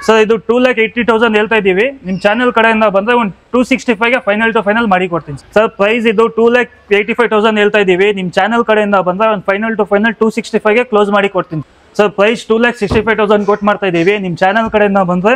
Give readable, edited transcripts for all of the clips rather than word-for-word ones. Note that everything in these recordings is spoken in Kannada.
ಸರ್ ಇದು 2,80,000 ಹೇಳ್ತಾ ಇದೀವಿ. ನಿಮ್ ಚಾನೆಲ್ ಕಡೆಯಿಂದ ಬಂದ್ರೆ ಒಂದು 265 ಗೆ ಫೈನಲ್ ಟು ಫೈನಲ್ ಮಾಡಿ ಕೊಡ್ತೀನಿ ಸರ್. ಪ್ರೈಸ್ ಇದು 2,85,000 ಹೇಳ್ತಾ ಇದೀವಿ. ನಿಮ್ ಚಾನೆಲ್ ಕಡೆಯಿಂದ ಬಂದ್ರೆ ಒಂದು ಫೈನಲ್ ಟು ಫೈನಲ್ 265 ಗೆ ಕ್ಲೋಸ್ ಮಾಡಿ ಕೊಡ್ತೀನಿ ಸರ್. ಪ್ರೈಸ್ 2,65,000 ಕೊಟ್ಟು ಮಾಡ್ತಾ ಇದೀವಿ. ನಿಮ್ ಚಾನೆಲ್ ಕಡೆಯಿಂದ ಬಂದ್ರೆ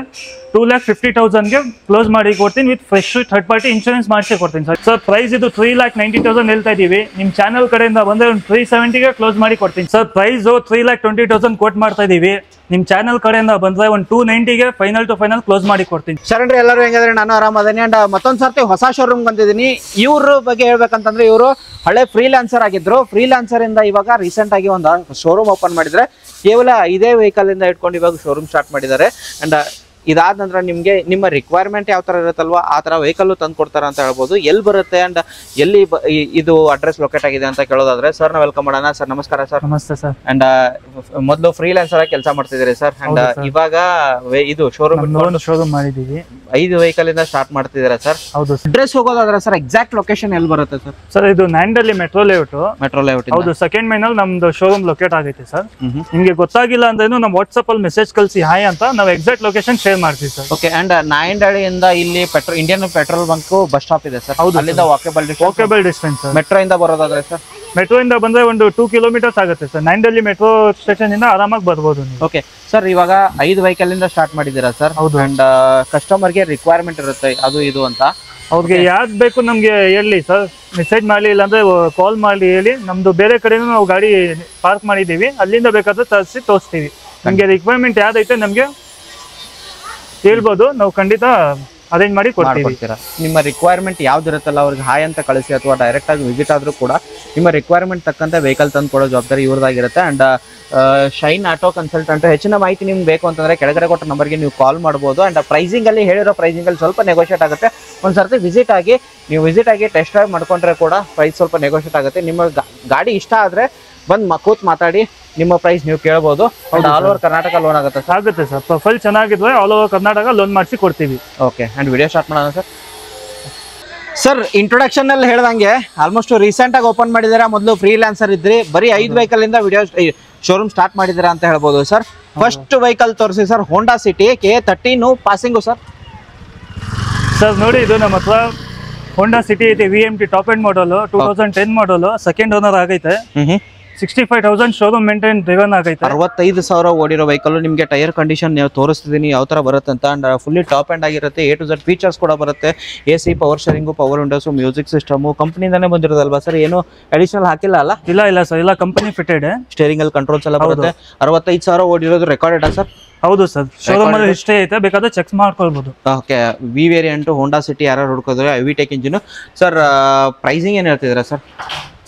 2,50,000 ಗೆ ಕ್ಲೋಸ್ ಮಾಡಿ ಕೊಡ್ತೀನಿ with fresh third party insurance ಮಾಡಿಸಿ ಕೊಡ್ತೀನಿ ಸರ್. ಸರ್ ಪ್ರೈಸ್ ಇದು 3,90,000 ಹೇಳ್ತಾ ಇದೀವಿ. ನಿಮ್ ಚಾನೆಲ್ ಕಡೆಯಿಂದ ಬಂದ್ರೆ ಒಂದು 370 ಗೆ ಕ್ಲೋಸ್ ಮಾಡಿ ಕೊಡ್ತೀನಿ ಸರ್. ಪ್ರೈಸ್ 3,20,000 ಕೊಟ್ಟು ಮಾಡ್ತಾ ಇದೀವಿ. ನಿಮ್ ಚಾನೆಲ್ ಕಡೆಯಿಂದ ಬಂದ್ರೆ ಒಂದು 290 ಗೆ ಫೈನಲ್ ಟು ಫೈನಲ್ ಕ್ಲೋಸ್ ಮಾಡಿ ಕೊಡ್ತೀನಿ. ಶರಣ್ರಿ, ಎಲ್ಲರೂ ಹೆಂಗಂದ್ರೆ ನಾನು ಆರಾಮದೇನಿ. ಅಂಡ್ ಮತ್ತೊಂದ್ ಸರ್ತಿ ಹೊಸ ಶೋರೂಮ್ ಬಂದಿದ್ದೀನಿ. ಇವ್ರ ಬಗ್ಗೆ ಹೇಳ್ಬೇಕಂತಂದ್ರೆ ಇವರು ಹಳೆ ಫ್ರೀಲಾನ್ಸರ್ ಆಗಿದ್ರು. ಫ್ರೀಲಾನ್ಸರ್ ಇಂದ ಇವಾಗ ರೀಸೆಂಟ್ ಆಗಿ ಒಂದು ಶೋರೂಮ್ ಓಪನ್ ಮಾಡಿದ್ರೆ ಕೇವಲ ಇದೇ ವೆಹಿಕಲ್ ಇಂದ ಇಟ್ಕೊಂಡು ಇವಾಗ ಶೋರೂಮ್ ಸ್ಟಾರ್ಟ್ ಮಾಡಿದ್ದಾರೆ. ಅಂಡ್ ಇದಾದ ನಂತರ ನಿಮಗೆ ನಿಮ್ಮ ರಿಕ್ವೈರ್ಮೆಂಟ್ ಯಾವ ತರ ಇರುತ್ತಲ್ವಾ ಆ ತರ ವೆಹಿಕಲ್ ತಂದು ಕೊಡ್ತಾರ ಅಂತ ಹೇಳ್ಬೋದು. ಎಲ್ಲಿ ಬರುತ್ತೆ ಅಂಡ್ ಎಲ್ಲಿ ಇದು ಅಡ್ರೆಸ್ ಲೊಕೇಟ್ ಆಗಿದೆ ಅಂತ ಕೇಳೋದಾದ್ರೆ ಸರ್ ನಾವು ವೆಲ್ಕಮ್ ಮಾಡೋಣ. ಸರ್ ನಮಸ್ಕಾರ ಸರ್. ನಮಸ್ತೆ ಸರ್. ಅಂಡ್ ಮೊದಲು ಫ್ರೀಲಾನ್ಸರ್ ಆಗಿ ಕೆಲಸ ಮಾಡ್ತಿದ್ದೀರಿ ಸರ್. ಅಂಡ್ ಇವಾಗ ಇದು ಶೋರೂಮ್ ಮಾಡಿದೀವಿ. 5 ವೆಹಿಕಲ್ ಇಂದ ಸ್ಟಾರ್ಟ್ ಮಾಡ್ತಿದ್ದೀರಾ ಸರ್? ಹೌದು. ಅಡ್ರೆಸ್ ಹೋಗೋದಾದ್ರೆ ಸರ್ ಎಕ್ಸಾಕ್ಟ್ ಲೊಕೇಶನ್ ಎಲ್ಲಿ ಬರುತ್ತೆ ಸರ್? ಸರ್ ಇದು ನ್ಯಾಂಡಲ್ಲಿ ಮೆಟ್ರೋ ಲೇಔಟ್. ಹೌದು, ಸೆಕೆಂಡ್ ಮೈನ್ ಅಲ್ಲಿ ನಮ್ದು ಶೋರೂಮ್ ಲೊಕೇಟ್ ಆಗೈತೆ ಸರ್. ನಿಮ್ಗೆ ಗೊತ್ತಾಗಿಲ್ಲ ಅಂದ್ರೇನು ನಮ್ಮ ವಾಟ್ಸ್ಆಪ್ ಅಲ್ಲಿ ಮೆಸೇಜ್ ಕಳಿಸಿ ಹಾಯ್ ಅಂತ ನಾವು ಎಕ್ಸಾಕ್ಟ್ ಲೊಕೇಶನ್ ಶೇರ್ ಮಾಡ್ತೀವಿ ಸರ್. ಓಕೆ. ಅಂಡ್ ನಾಯಂಡಹಳ್ಳಿಯಿಂದ ಇಲ್ಲಿ Indian petrol bunk bus stop ಇದೆ ಸರ್. ಅಲ್ಲಿಂದ ವಾಕೇಬಲ್ ಡಿಸ್ಟೆನ್ಸ್. ಮೆಟ್ರೋ ಇಂದ ಬರೋದಾದ್ರೆ ಸರ್? ಮೆಟ್ರೋ ಇಂದ ಬಂದ್ರೆ ಒಂದು 2 ಕಿಲೋಮೀಟರ್ಸ್ ಆಗುತ್ತೆ ಸರ್. ನಾಯಂಡಹಳ್ಳಿ ಮೆಟ್ರೋ ಸ್ಟೇಷನ್ ಇಂದ ಆರಾಮಾಗಿ ಬರ್ಬೋದು. ಓಕೆ ಸರ್, ಇವಾಗ 5 ವೆಹಿಕಲ್ ಇಂದ ಸ್ಟಾರ್ಟ್ ಮಾಡಿದ್ದೀರಾ ಸರ್? ಹೌದು. ಅಂಡ್ ಕಸ್ಟಮರ್ಗೆ ರಿಕ್ವೈರ್ಮೆಂಟ್ ಇರುತ್ತೆ ಅದು ಇದು ಅಂತ, ಅವ್ರಿಗೆ ಯಾವ್ದು ಬೇಕು ನಮ್ಗೆ ಹೇಳಿ ಸರ್. ಮೆಸೇಜ್ ಮಾಡಲಿ, ಇಲ್ಲಾಂದ್ರೆ ಕಾಲ್ ಮಾಡಿ ಹೇಳಿ. ನಮ್ದು ಬೇರೆ ಕಡೆನೂ ನಾವು ಗಾಡಿ ಪಾರ್ಕ್ ಮಾಡಿದೀವಿ, ಅಲ್ಲಿಂದ ಬೇಕಾದ್ರೆ ತೋರಿಸ್ತೀವಿ. ನಮ್ಗೆ ರಿಕ್ವೈರ್ಮೆಂಟ್ ಯಾವ್ದೈತೆ ನಮ್ಗೆ ಹೇಳ್ಬೋದು, ನಾವು ಖಂಡಿತ ಅರೇಂಜ್ ಮಾಡಿ ಕೊಡ್ತೀವಿ. ನಿಮ್ಮ ರಿಕ್ವೈರ್ಮೆಂಟ್ ಯಾವ್ದಿರುತ್ತಲ್ಲ ಅವ್ರಿಗೆ ಹಾಯ್ ಅಂತ ಕಳಿಸಿ ಅಥವಾ ಡೈರೆಕ್ಟ್ ಆಗಿ ವಿಸಿಟ್ ಆದ್ರೂ ಕೂಡ ನಿಮ್ಮ ರಿಕ್ವೈರ್ಮೆಂಟ್ ತಕ್ಕಂತೆ ವೆಹಿಕಲ್ ತಂದು ಕೊಡೋ ಜವಾಬ್ದಾರಿ ಇವ್ರದಾಗಿರುತ್ತೆ. And Shine auto consultant. ಹೆಚ್ಚಿನ ಮಾಹಿತಿ ನಿಮ್ಗೆ ಬೇಕು ಅಂತಂದ್ರೆ ಕೆಳಗಡೆ ಕೊಟ್ಟ ನಂಬರ್ಗೆ ನೀವು ಕಾಲ್ ಮಾಡ್ಬೋದು. ಅಂಡ್ ಪ್ರೈಸಿಂಗ್ ಅಲ್ಲಿ ಹೇಳಿರೋ ಪ್ರೈಸಿಂಗ್ ಅಲ್ಲಿ ಸ್ವಲ್ಪ ನೆಗೋಷಿಯೇಟ್ ಆಗುತ್ತೆ. ಒಂದ್ಸರ್ತಿ ವಿಸಿಟ್ ಆಗಿ ಟೆಸ್ಟ್ ಡ್ರೈವ್ ಮಾಡ್ಕೊಂಡ್ರೆ ಕೂಡ ಪ್ರೈಸ್ ಸ್ವಲ್ಪ ನೆಗೋಷಿಯೇಟ್ ಆಗುತ್ತೆ. ನಿಮ್ಮ ಗಾಡಿ ಇಷ್ಟ ಆದ್ರೆ ಬಂದು ಕೂತ್ ಮಾತಾಡಿ ನಿಮ್ಮ ಪ್ರೈಸ್ ನೀವು ಕೇಳಬಹುದು. ಆಲ್ ಓವರ್ ಕರ್ನಾಟಕ ಲೋನ್ ಆಗುತ್ತೆ ಸರ್? ಆಗುತ್ತೆ ಸರ್. ಪ್ರೊಫೈಲ್ ಚೆನ್ನಾಗಿದ್ರೆ ಆಲ್ ಓವರ್ ಕರ್ನಾಟಕ ಲೋನ್ ಮಾಡಿಸಿ ಕೊಡ್ತೀವಿ. ಓಕೆ. ಅಂಡ್ ವಿಡಿಯೋ ಸ್ಟಾರ್ಟ್ ಮಾಡೋಣ ಸರ್. ಸರ್ ಇಂಟ್ರೊಡಕ್ಷನ್ ಅಲ್ಲಿ ಹೇಳ್ದಂಗೆ ಆಲ್ಮೋಸ್ಟ್ ರೀಸೆಂಟ್ ಆಗಿ ಓಪನ್ ಮಾಡಿದಾರೆ. ಮೊದಲು ಫ್ರೀಲಾನ್ಸರ್ ಇದ್ರಿ, ಬರೀ 5 ವೆಹಿಕಲ್ ಇಂದ ವಿಡಿಯೋ ಶೋರೂಮ್ ಸ್ಟಾರ್ಟ್ ಮಾಡಿದಿರಾ ಅಂತ ಹೇಳ್ಬೋದು ಸರ್. ಫಸ್ಟ್ ವೆಹಿಕಲ್ ತೋರಿಸಿ sir. Honda City K13 passing sir. Sir ನೋಡಿ, ಇದು ನಮ್ಮ ಹತ್ರ ಹೋಂಡಾ ಸಿಟಿ ಐತೆ. VMT top end model, 2010 model, second owner ಆಗೈತೆ. 65,000 ಶೋರೂಮ್ ಮೇಂಟೈನ್ ಡ್ರೈವನ್ ಆಗೈತೆ. 65,000 ಓಡಿರೋ ವೆಹಿಕಲ್. ನಿಮಗೆ ಟೈರ್ ಕಂಡೀಷನ್ ನೀವು ತೋರಿಸ್ತಿದ್ದೀನಿ ಯಾವ ತರ ಬರುತ್ತೆ ಅಂತ. ಅಂಡ್ ಫುಲ್ಲಿ ಟಾಪ್ ಎಂಡ್ ಆಗಿರುತ್ತೆ. A to Z ಫೀಚರ್ಸ್ ಕೂಡ ಬರುತ್ತೆ. AC, power steering, power windows, music system ಕಂಪನಿಯಿಂದಾನೇ ಬಂದಿರೋದಲ್ವಾ ಸರ್? ಏನು ಅಡಿಷನಲ್ ಹಾಕಿಲ್ಲ ಅಲ್ಲ? ಇಲ್ಲ ಸರ್, ಎಲ್ಲ ಕಂಪನಿ ಫಿಟೆಡ್. ಸ್ಟೇರಿಂಗ್ ಅಲ್ಲಿ ಕಂಟ್ರೋಲ್ಸ್ ಎಲ್ಲ ಬರುತ್ತೆ. 65,000 ಓಡಿರೋದು ರೆಕಾರ್ಡೆಡ್ ಸರ್? ಹೌದು ಸರ್, ಶೋರೂಮ್ ಅಲ್ಲಿ ಇಷ್ಟೇ ಐತೆ, ಬೇಕಾದ್ರೆ ಚೆಕ್ ಮಾಡ್ಕೊಳ್ಬಹುದು. Okay. V variant Honda City ಯಾರು ಹುಡ್ಕೋದ್ರೆ iVTEC engine sir. Pricing ಏನ್ ಹೇಳ್ತಿದ್ದೀರಾ ಸರ್?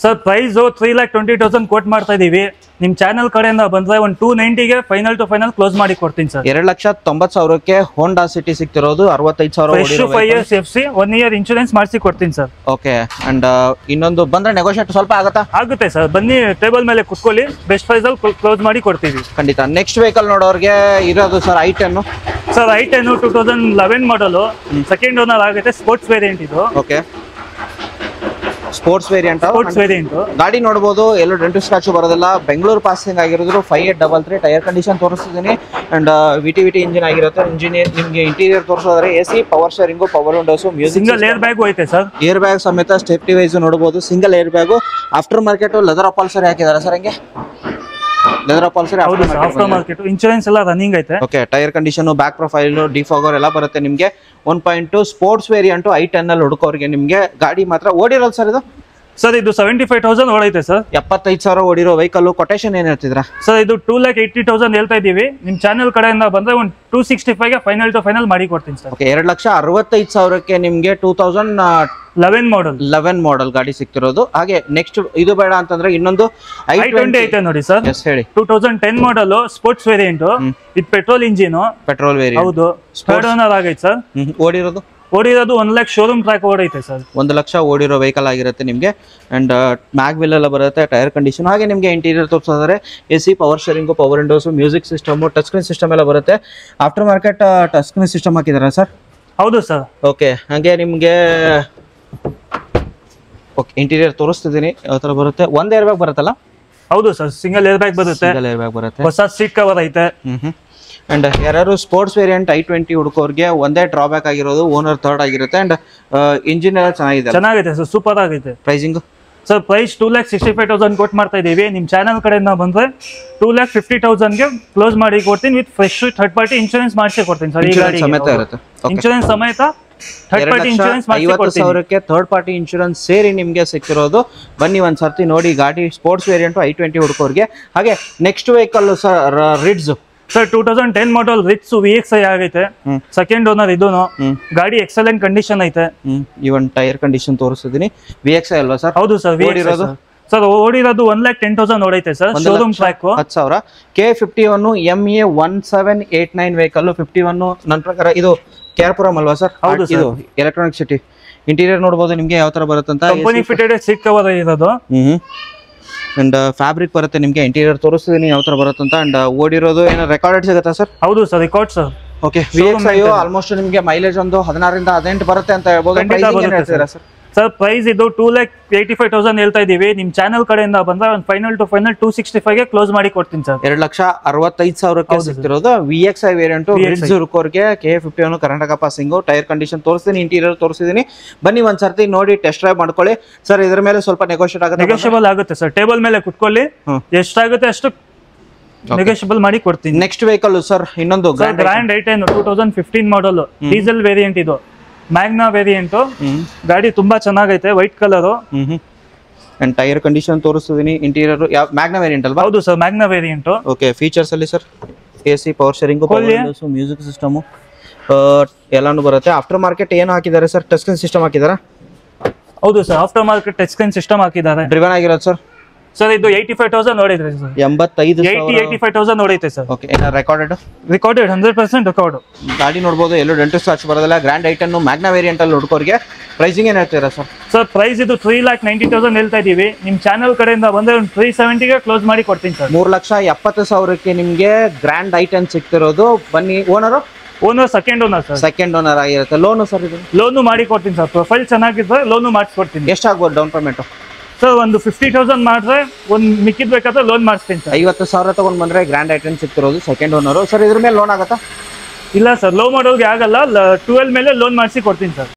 ಸರ್ ಪ್ರೈಸ್ 3,20,000 ಕೊಟ್ಟು ಮಾಡ್ತಾ ಇದೀವಿ. ನಿಮ್ ಚಾನೆಲ್ ಕಡೆಯಿಂದ ಬಂದ್ರೆ ಒಂದು 290 ಗೆ ಫೈನಲ್ ಟು ಫೈನಲ್ ಕ್ಲೋಸ್ ಮಾಡಿ ಕೊಡ್ತೀನಿ ಸರ್. 2,90,000ಕ್ಕೆ ಹೋಂಡಾ ಸಿಟಿ ಸಿಗ್ತಿರೋದು. 65,000 5 years FC, 1 year ಇನ್ಶೂರೆನ್ಸ್ ಮಾಡಿಸಿ ಕೊಡ್ತೀನಿ ಸರ್. ಓಕೆ. ಅಂಡ್ ಇನ್ನೊಂದು ಬಂದ್ರೆ ನೆಗೋಷಿಯೇಟ್ ಸ್ವಲ್ಪ ಆಗುತ್ತೆ ಸರ್. ಬನ್ನಿ ಟೇಬಲ್ ಮೇಲೆ ಕುತ್ಕೊಳ್ಳಿ, ಬೆಸ್ಟ್ ಪ್ರೈಸ್ ಅಲ್ಲಿ ಕ್ಲೋಸ್ ಮಾಡಿ ಕೊಡ್ತೀವಿ ಖಂಡಿತ. ನೆಕ್ಸ್ಟ್ ವೆಹಿಕಲ್ ನೋಡೋರಿಗೆ ಇರೋದು ಸರ್ i10. ಸರ್ i10 2011 ಮಾಡಲ್, ಸೆಕೆಂಡ್ ಓನರ್ ಆಗುತ್ತೆ. ಸ್ಪೋರ್ಟ್ಸ್ ವೇರಿಯಂಟ್ ಇದು. ಓಕೆ. Sports variant. ಗಾಡಿ ನೋಡಬಹುದು, ಎಲ್ಲೂ ಡೆಂಟು ಸ್ಕ್ರಾಚ್ ಬರೋದಿಲ್ಲ. ಬೆಂಗಳೂರು ಪಾಸಿಂಗ್ ಆಗಿರೋದು. 5833 ಟೈರ್ ಕಂಡೀಷನ್ ತೋರಿಸ್ತಿದ್ದೀನಿ. ಅಂಡ್ VT ಇಂಜಿನ್ ಆಗಿರುತ್ತೆ. ಇಂಜಿನಿಯರ್ ನಿಮಗೆ ಇಂಟೀರಿಯರ್ ತೋರಿಸೋದ್ರೆ AC, power steering, power windows, music, single air bag ಐತೆ ಸರ್. ಏರ್ ಬ್ಯಾಗ್ ಸಮೇತ ಸೇಫ್ಟಿ ವೈಸ್ ನೋಡಬಹುದು. Single air bag. After market leather upholstery ಹಾಕಿದಾರೆ ಸರ್? ಹಂಗೆ ಲೆದರ್ ಅಪಾಲ್ಸರಿ. ಹೌದು ಸರ್, ಆಫ್ಟರ್ ಮಾರ್ಕೆಟ್. ಇನ್ಶೂರೆನ್ಸ್ ಎಲ್ಲ ರನ್ನಿಂಗ್ ಐತೆ. Okay. Tyre condition, back profile, defogger ಎಲ್ಲ ಬರುತ್ತೆ ನಿಮಗೆ. 1.2 ಸ್ಪೋರ್ಟ್ಸ್ ವೇರಿಯಂಟ್ i10 ಅಲ್ಲಿ ಹುಡುಕೋರಿಗೆ ನಿಮಗೆ ಗಾಡಿ ಮಾತ್ರ ಓಡಿರೋದು ಸರ್ ಇದು? ಸರ್ ಇದು 75,000 ಓಡೈತೆ ಸರ್. 75,000 ಓಡಿರೋ ವೆಹಿಕಲ್. ಕೊಟೇಶನ್ ಏನ್ ಹೇಳ್ತಿದ್ರಾ ಸರ್? ಇದು 2,80,000 ಹೇಳ್ತಾ ಇದೀವಿ. ನಿಮ್ ಚಾನೆಲ್ ಕಡೆಯಿಂದ ಬಂದ್ರೆ ಒಂದು 265 ಗೆ ಫೈನಲ್ ಟು ಫೈನಲ್ ಮಾಡಿ ಕೊಡ್ತೀನಿ ಸರ್. ಓಕೆ. 2,65,000ಕ್ಕೆ ನಿಮ್ಗೆ 2011 ಮಾಡಲ್ ಗಾಡಿ ಸಿಗ್ತಿರೋದು. ಹಾಗೆ ನೆಕ್ಸ್ಟ್ ಇದು ಬೇಡ ಅಂತಂದ್ರೆ ಇನ್ನೊಂದು i20 ಐತೆ ನೋಡಿ ಸರ್. ಎಸ್ ಹೇಳಿ. 2010 ಮಾಡಲ್, ಸ್ಪೋರ್ಟ್ಸ್ ವೇರಿಯಂಟ್, ಇದು ಪೆಟ್ರೋಲ್ ಇಂಜಿನ್. Petrol variant. ಹೌದು. ಥರ್ಡ್ ಓನರ್ ಆಗೈತೆ ಸರ್. ಓಡಿರೋದು 1 ಲಕ್ಷ ಶೋರೂಮ್ ಟ್ರ್ಯಾಕ್ ಓಡೈತೆ ಸರ್. 1 ಲಕ್ಷ ಓಡಿರೋ ವೆಹಿಕಲ್ ಆಗಿರುತ್ತೆ ನಿಮಗೆ. ಅಂಡ್ ಮ್ಯಾಗ್ ವಿಲ್ ಎಲ್ಲ ಬರುತ್ತೆ. Tyre condition. ಹಾಗೆ ನಿಮಗೆ ಇಂಟೀರಿಯರ್ ತೋರಿಸೋದ್ರೆ AC, power steering, power windows, music system, touch screen system ಎಲ್ಲ ಬರುತ್ತೆ. After market touch screen system ಹಾಕಿದಾರಾ ಸರ್? ಹೌದು ಸರ್. ಓಕೆ. ಹಾಗೆ ನಿಮಗೆ ಓಕೆ ಇಂಟೀರಿಯರ್ ತೋರಿಸ್ತಿದ್ದೀನಿ ಯಾವ ತರ ಬರುತ್ತೆ. ಒಂದ್ ಏರ್ ಬ್ಯಾಗ್ ಬರುತ್ತಲ್ಲ? ಹೌದು ಸರ್, ಸಿಂಗಲ್ ಏರ್ ಬ್ಯಾಗ್ ಬರುತ್ತೆ. ಸಿಂಗಲ್ ಏರ್ ಬ್ಯಾಗ್ ಬರುತ್ತೆ. ಹೊಸ ಸೀಟ್ ಕವರ್ ಐತೆ. ಅಂಡ್ ಯಾರು ಸ್ಪೋರ್ಟ್ಸ್ ವೇರಿಯಂಟ್ i20 ಹುಡುಕೋರ್ಗೆ ಒಂದೇ ಡ್ರಾಬ್ಯಾಕ್ ಆಗಿರೋದು ಓನರ್ ಥರ್ಡ್ ಆಗಿರುತ್ತೆ ಅಂಡ್ ಇಂಜಿನ್ ಎಲ್ಲ ಚೆನ್ನಾಗಿದೆ ಸರ್, ಸೂಪರ್ ಆಗೈತೆ. ಪ್ರೈಸಿಂಗ್ ಸರ್ ಪ್ರೈಸ್ 2,65,000 ಕೊಟ್ಟು ಮಾಡ್ತಾ ಇದೀವಿ. ನಿಮ್ ಚಾನಲ್ ಕಡೆಯಿಂದ ಬಂದ್ರೆ 2,50,000ಗೆ ಕ್ಲೋಸ್ ಮಾಡಿ ಕೊಡ್ತೀನಿ with fresh third party insurance ಮಾಡಿಸಿ ಕೊಡ್ತೀನಿ ಸರ್. ಈ ಗಾಡಿ ಸಮೇತ ಇರುತ್ತೆ, ಇನ್ಶೂರೆನ್ಸ್ ಸಮೇತ ಥರ್ಡ್ ಪಾರ್ಟಿ ಇನ್ಶೂರೆನ್ಸ್ ಮಾಡಿಸಿ ಕೊಡ್ತೀನಿ. 50,000ಕ್ಕೆ ಥರ್ಡ್ ಪಾರ್ಟಿ ಇನ್ಶೂರೆನ್ಸ್ ಸೇರಿ ನಿಮಗೆ ಸಿಕ್ಕಿರೋದು. ಬನ್ನಿ ಒಂದ್ಸರ್ತಿ ನೋಡಿ ಗಾಡಿ. ಸ್ಪೋರ್ಟ್ಸ್ ವೇರಿಯಂಟ್ i20 ಹುಡುಕೋರ್ಗೆ. ಹಾಗೆ next vehicle sir Ritz sir 2010 model Ritz VXi ಆಗೈತೆ. ಸೆಕೆಂಡ್ ಓನರ್ ಇದೂನು. ಗಾಡಿ ಎಕ್ಸಲೆಂಟ್ ಕಂಡೀಷನ್ ಐತೆ. ಇವನ್ ಟೈರ್ ಕಂಡೀಷನ್ ತೋರಿಸ್ತಿದ್ದೀನಿ. VXi ಅಲ್ವಾ ಸರ್? ಹೌದು ಸರ್, ಓಡಿರೋದು ಸರ್ ಓಡಿರೋದು 1,10,000 ಓಡೈತೆ ಸರ್. Showroom track 10,000. K51 MA 1789 vehicle 51. ನನ್ನ ಪ್ರಕಾರ ಇದು ಕೇರ್ಪುರಂ ಅಲ್ವಾ ಸರ್? ಹೌದು ಇದು ಎಲೆಕ್ಟ್ರಾನಿಕ್ ಸಿಟಿ. ಇಂಟೀರಿಯರ್ ನೋಡಬಹುದು ನಿಮ್ಗೆ ಯಾವ ತರ ಬರುತ್ತೆ ಅಂತ. ಕಂಪನಿ ಫಿಟೆಡ್ ಸೀಟ್ ಕವರ್ ಇರೋದು. ಅಂಡ್ ಫ್ಯಾಬ್ರಿಕ್ ಬರುತ್ತೆ ನಿಮ್ಗೆ. ಇಂಟೀರಿಯರ್ ತೋರಿಸ್ತಿದ್ದೀನಿ ಯಾವ ತರ ಬರುತ್ತೆ ಅಂತ. ಅಂಡ್ ಓಡಿರೋದು ಏನೋ ರೆಕಾರ್ಡೆಡ್ ಸಿಗುತ್ತಾ ಸರ್? ಹೌದು sir, record sir. Okay, VXi almost ನಿಮ್ಗೆ ಮೈಲೇಜ್ ಒಂದು 16 ರಿಂದ 18 ಬರುತ್ತೆ ಅಂತ ಹೇಳ್ಬೋದು. ಸರ್ ಪ್ರೈಸ್ ಇದು 2,85,000 ಹೇಳ್ತಾ ಇದೀವಿ. ನಿಮ್ ಚಾನಲ್ ಕಡೆಯಿಂದ ಬಂದ್ರೆ ಒಂದು ಫೈನಲ್ ಟು ಫೈನಲ್ 265ಗೆ ಕ್ಲೋಸ್ ಮಾಡಿ ಕೊಡ್ತೀನಿ sir. 2,65,000ಕ್ಕೆ ಸಿಗ್ತಿರೋದು. VXi variant ರಿಡ್ಸ್ ಹುಡುಕೋರ್ಗೆ. K51 Karnataka passing. Tyre condition ತೋರಿಸ್ತೀನಿ, ಇಂಟೀರಿಯರ್ ತೋರಿಸಿದೀನಿ. ಬನ್ನಿ ಒಂದ್ಸರ್ತಿ ನೋಡಿ ಟೆಸ್ಟ್ ಡ್ರೈವ್ ಮಾಡ್ಕೊಳ್ಳಿ ಸರ್. ಇದ್ರ ಮೇಲೆ ಸ್ವಲ್ಪ ನೆಗೋಷಿಯಬಲ್ ಆಗುತ್ತೆ ಸರ್. ಟೇಬಲ್ ಮೇಲೆ ಕುತ್ಕೊಳ್ಳಿ, ಎಷ್ಟಾಗುತ್ತೆ ಅಷ್ಟು ನೆಗೋಷಿಯಬಲ್ ಮಾಡಿ ಕೊಡ್ತೀನಿ. ನೆಕ್ಸ್ಟ್ ವೆಹಿಕಲ್ ಸರ್ ಇನ್ನೊಂದು grand i10 2015 model diesel variant. ಇದು ಮ್ಯಾಗ್ನಾ ವೇರಿಯಂಟ್. ಗಾಡಿ ತುಂಬಾ ಚೆನ್ನಾಗೈತೆ, white colour. And tyre condition ತೋರಿಸ್ತಿದ್ದೀನಿ. ಇಂಟೀರಿಯರ್ ಮ್ಯಾಗ್ನಾ ವೇರಿಯಂಟ್ ಅಲ್ವಾ? ಹೌದು sir, Magna variant. Okay, features ಅಲ್ಲಿ sir AC, power steering, music system ಎಲ್ಲಾನು ಬರುತ್ತೆ. ಆಫ್ಟರ್ ಮಾರ್ಕೆಟ್ ಏನು ಹಾಕಿದ್ದಾರೆ ಸರ್? ಟಚ್ ಸ್ಕ್ರೀನ್ ಸಿಸ್ಟಮ್ ಹಾಕಿದಾರಾ? ಹೌದು sir, after market touch screen system ಹಾಕಿದ್ದಾರೆ. ಡ್ರಿವನ್ ಆಗಿರೋದು ಸರ್? ಸರ್ ಇದು 85,000 ನೋಡಿದ್ರಿ sir. 85,000 ನೋಡೈತೆ sir. Okay, recorded 100% record. ಗಾಡಿ ನೋಡಬಹುದು, ಎಲ್ಲೂ ಡೆಂಟ್ ಸ್ಕ್ರಾಚ್ ಬರೋದಿಲ್ಲ. ಗ್ರ್ಯಾಂಡ್ i10 ಮ್ಯಾಗ್ನಾ ವೇರಿಯಂಟ್ ಅಲ್ಲಿ ಹುಡುಕೋರ್ಗೆ. ಪ್ರೈಸಿಂಗ್ ಏನ್ ಹೇಳ್ತೀರಾ ಸರ್? ಸರ್ ಪ್ರೈಸ್ ಇದು 3,90,000 ಹೇಳ್ತಾ ಇದೀವಿ. ನಿಮ್ ಚಾನಲ್ ಕಡೆಯಿಂದ ಬಂದ್ರೆ ಒಂದು 370ಗೆ ಕ್ಲೋಸ್ ಮಾಡಿ ಕೊಡ್ತೀನಿ ಸರ್. 3,70,000ಕ್ಕೆ ನಿಮ್ಗೆ ಗ್ರ್ಯಾಂಡ್ i10 ಸಿಗ್ತಿರೋದು. ಬನ್ನಿ. Owner second owner sir. Second owner ಆಗಿರುತ್ತೆ. Loan sir? ಇದು ಲೋನು ಮಾಡಿ ಕೊಡ್ತೀನಿ ಸರ್. ಪ್ರೊಫೈಲ್ ಚೆನ್ನಾಗಿದ್ರೆ ಲೋನು ಮಾಡಿಸ್ಕೊಡ್ತೀನಿ. ಎಷ್ಟಾಗ್ಬೋದು ಡೌನ್ ಪೇಮೆಂಟ್? ಸರ್ ಒಂದು 50,000 ಮಾಡಿದ್ರೆ ಒಂದು ಮಿಕ್ಕಿದ್ ಬೇಕಾದ್ರೆ ಲೋನ್ ಮಾಡಿಸ್ತೀನಿ ಸರ್. 50,000 ತಗೊಂಡ್ ಬಂದ್ರೆ ಗ್ರ್ಯಾಂಡ್ i10 ಸಿಗ್ತಿರೋದು. Second owner sir. ಇದ್ರ ಮೇಲೆ ಲೋನ್ ಆಗುತ್ತಾ? ಇಲ್ಲ ಸರ್, ಲೋ ಮಾಡೋರ್ಗೆ ಆಗಲ್ಲ. 12 ಮೇಲೆ ಲೋನ್ ಮಾಡಿಸಿ ಕೊಡ್ತೀನಿ ಸರ್.